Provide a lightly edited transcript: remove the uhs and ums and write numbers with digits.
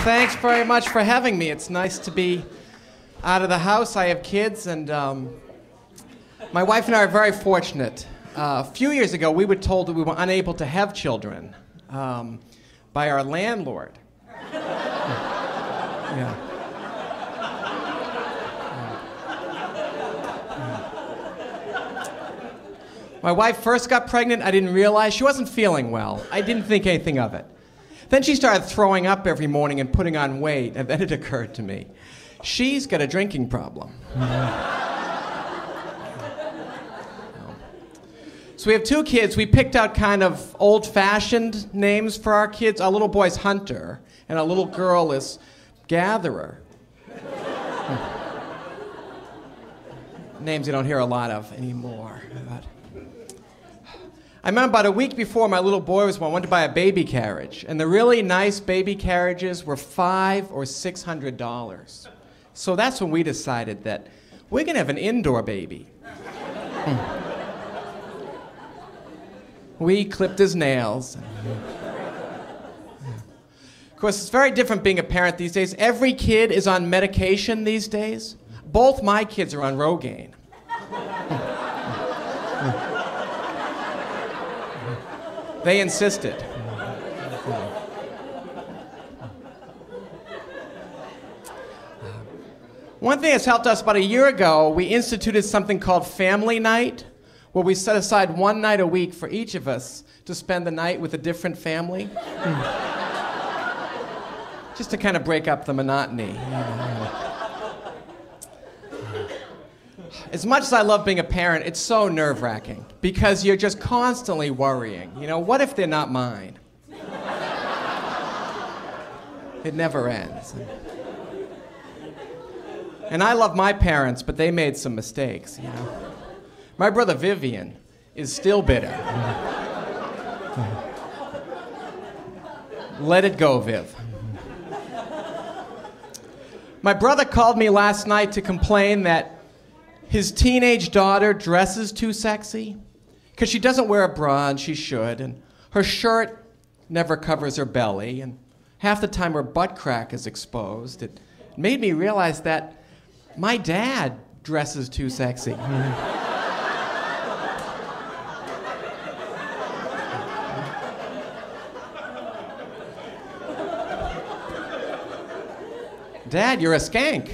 thanks very much for having me. It's nice to be out of the house. I have kids, and my wife and I are very fortunate. A few years ago, we were told that we were unable to have children by our landlord. Yeah. My wife first got pregnant. I didn't realize she wasn't feeling well. I didn't think anything of it. Then she started throwing up every morning and putting on weight, and then it occurred to me, she's got a drinking problem. So we have two kids. We picked out kind of old-fashioned names for our kids. Our little boy's Hunter, and our little girl is Gatherer. Names you don't hear a lot of anymore. But I remember about a week before my little boy was born, I went to buy a baby carriage, and the really nice baby carriages were $500 or $600. So that's when we decided that we're going to have an indoor baby. We clipped his nails. Of course, it's very different being a parent these days. Every kid is on medication these days. Both my kids are on Rogaine. They insisted. One thing that's helped us, about a year ago, we instituted something called Family Night, where we set aside one night a week for each of us to spend the night with a different family. Just to kind of break up the monotony. As much as I love being a parent, it's so nerve-wracking because you're just constantly worrying. You know, what if they're not mine? It never ends. And I love my parents, but they made some mistakes, you know. My brother Vivian is still bitter. Let it go, Viv. My brother called me last night to complain that his teenage daughter dresses too sexy because she doesn't wear a bra and she should, and her shirt never covers her belly, and half the time her butt crack is exposed. It made me realize that my dad dresses too sexy. Dad, you're a skank.